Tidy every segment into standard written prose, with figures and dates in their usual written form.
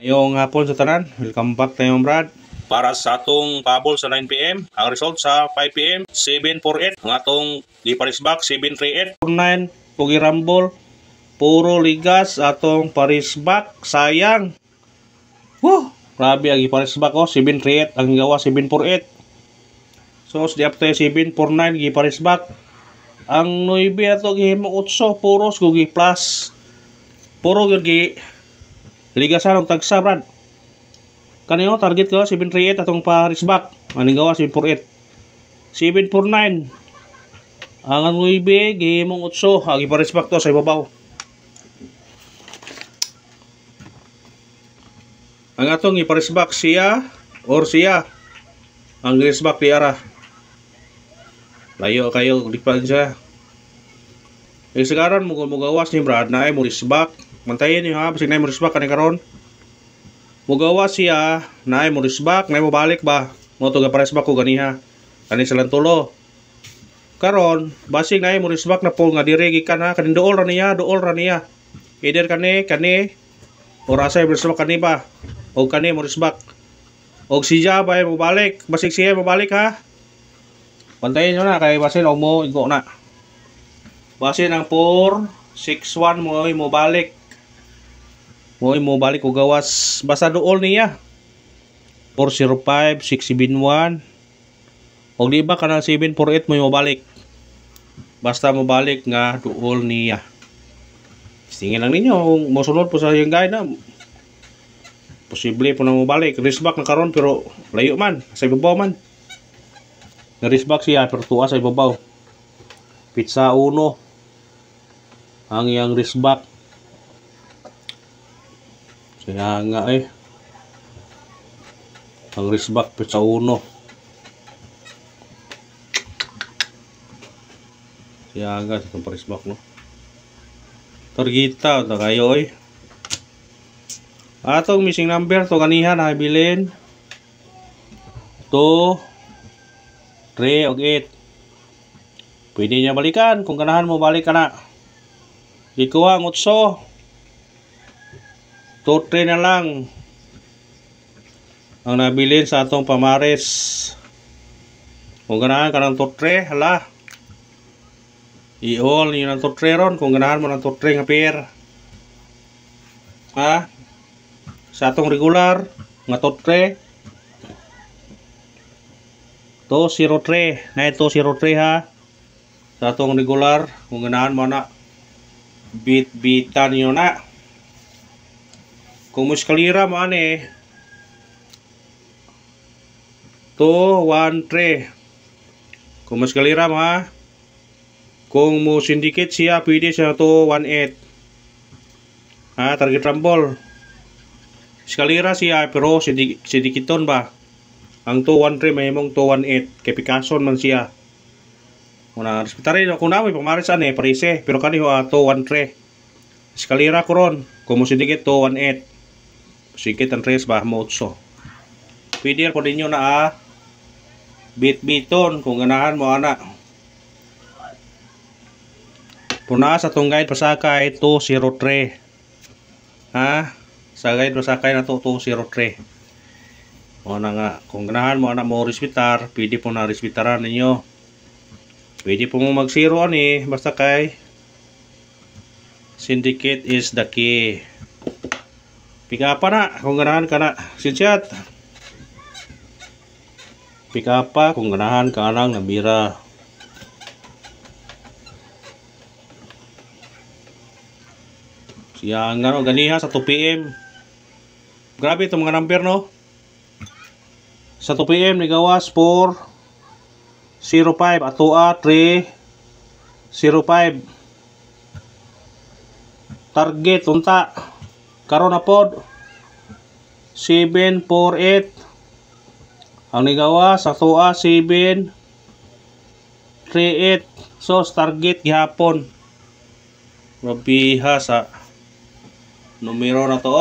Ngayong hapon sa tanan, welcome back tayo Brad. Para sa atong pabol sa 9 PM, ang result sa 5 PM, 748. Ang atong Paris back, 738. 9, Pugi Rumble, puro ligas atong Paris back, sayang. Grabe ang Paris back 738, ang gawa 748. So, di up tayo 749, Paris back. Ang 9 ato gihimo 8, puros gugi plus. Puro gyud ligasan og tagsa Brad. Kanino target ko 738 atong Paris back. Aning gawa 748. 749. Ang 9 gihimong 8 agi Paris back to sa ibabaw. Ang atong i-Paris back siya. Ang Paris back tiara. Layo kayo lipan siya. Sekarang mo gawas ni Brad na ay Paris back. Mantayin niyo ha, basig na yung Paris back kanina karon. Mugawa siya na ay Paris back, na mo balik ba? Mo to ga Paris back ko ganiha. Kani sa lantulo. Karon, basig na yung Paris back na po nga dire gikan ha, kanin dool ra niya. Either kani or asa Paris back kani ba? O kani Paris back. Og siya ba mo balik, basig siya mo balik ha. Pantayin niyo na kay basin og mo igo na. Basin ang 461 mo balik. Mo balik ko gawas basta dool niya 405 671 og di ba kana 748 mo balik basta mo balik nga dool niya. Tingin lang ninyo kung mosunod po sa yung guide na posible po na mo balik risk back na karon pero layo man sa ibabaw man na risk back siya pero tuwa sa ibabaw pizza 1 ang iyang risk back. Kaya nga ang risk back pizza 1. Kaya nga itong risk back no. Targeta na kayo atong missing number to ganihan na bilin 2 3 og 8. Pwede niya balikan kung ganahan mo balik ka na. Ikuha ang 8. 2-3 na lang ang nabilin sa atong pamares. Kung ganahan ka ng 2-3, hala i-all nyo ng 2-3 ron kung ganahan mo ng 2-3 nga pair ha sa atong regular nga 2-3 2-0-3 na 2-0-3 ha sa atong regular kung ganahan mo na bitan nyo na. Kung muskalira mo 2-1-3. Kung muskalira mo ha. Kung mo syndicate siya pwede siya 2-1-8. Ha, target rumble. Skalira siya pero syndicaton ba. Ang 2-1-3 may mong 2-1-8 kay Picasso man siya. Una respetar kung namoy pamaris parise pero kaniho 2-1-3. Skalira ko ron. Kung mo syndicate 2-1-8. Sikit ang tres ba mo 8. Pwede po ninyo na bit-biton kung ganahan mo ana. Puna sa tong guide pasakay 203. Ha? Sa guide pasakay na to 203. O na nga kung ganahan mo ana mo respetar, pwede po na respetaran ninyo. Pwede po mo mag-zero basta kay syndicate is the key. Pick up na kung ganahan ka na sinsyat. Pick up pa kung ganahan ka nang nabira. Siya nga no ganiha sa 2 PM. Grabe itong mga number no. Sa 2 PM ni gawas 4-05 ato 3-05. Target unta karon na pod 748 ang nigawa sa tuwa 738 so target gihapon mabiha sa numero na to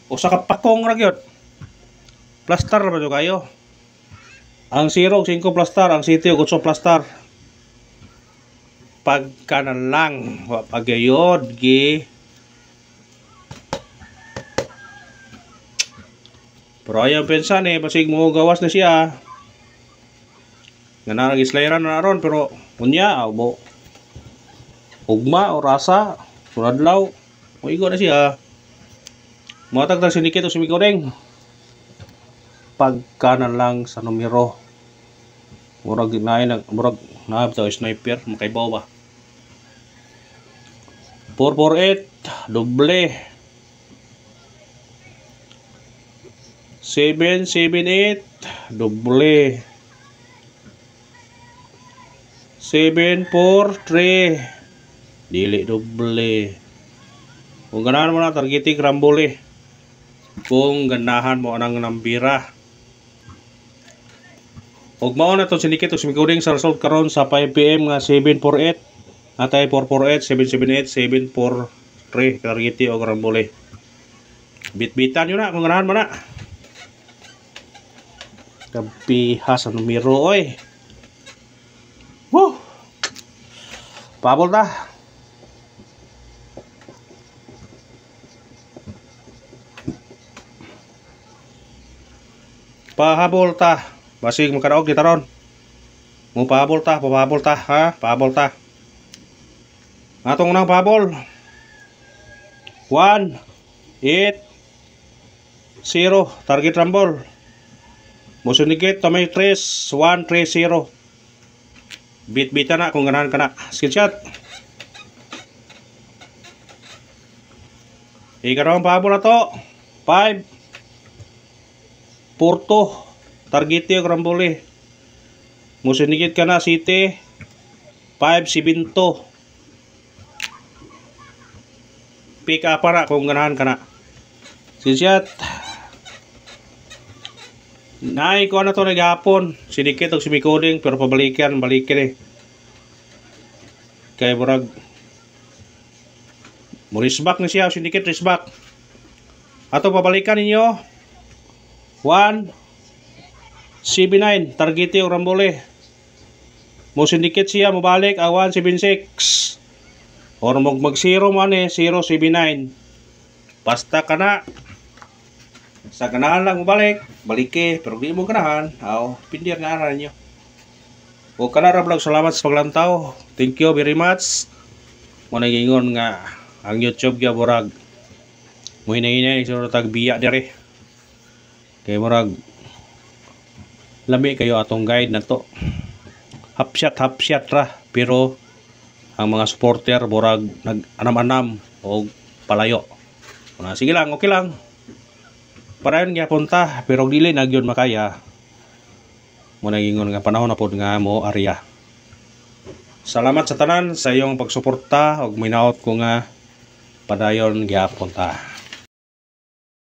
usa ka pakong ra gyud plaster ba kayo ang 0 5 plaster ang 7 8 plaster pagka na lang pagayod gi Pero ayaw pensan basig mo gawas na siya. Nga naragislayran na ron, pero unya, mo ugma o rasa, sunadlaw, muigo na siya. Matag na sinikit o sumikoring. Pagka na lang sa numero. Murag na sniper, makaibaw ba? 448, doble. 778, doble. 743, dili doble. Kung ganahan mo na targeting rambole. Kung ganahan mo anang nambira. Ug mao na to sinikit o sumikuring sa result karon sa 5 PM nga 748 atay 448 778 743 targeti og rambole. Bit-bitan yun na kung ganahan mo na. Kapiha sa numero oy. Woo! Pabol ta. Pahabol ta. Basig magkaraog kita ron. Mo pahabol ta, ha? Pahabol ta. Atong nang pahabol. 1 8 0 target rumble. Musunikit tamay 3 1 3 0. Bit-bita na kung ganahan ka na. Screenshot. Ikarong pahabol na to. 5 4 target yung rambole. Musunikit ka na City 5-7 pick up para kung ganahan ka na. Screenshot. Nay ko na to naghapon. Sinikit og sumicoding pero balikin kay murag murisbak na siya. Sinikit risbak. Ato pabalikan ninyo 179 target yung rambole. Mo sindikit siya mabalik 176 or mag 0 man 079. Basta ka na sa ganahan lang mabalik balike pero di mo ganahan pindir nga ara ninyo. O kanara vlog, salamat sa paglantaw. Thank you very much. Mo nagingon nga ang YouTube gya burag mo hinahinay sa tag biya dire kay murag lami kayo atong guide na to. Hapsyat ra pero ang mga supporter burag nag-anam-anam o palayo. Sige lang, okay lang. Para yun nga punta pero dili nagyon makaya. Mo nagingon nga panahon na pod nga mo area. Salamat sa tanan sa iyong pagsuporta ug minaot ko nga padayon gyapon ta.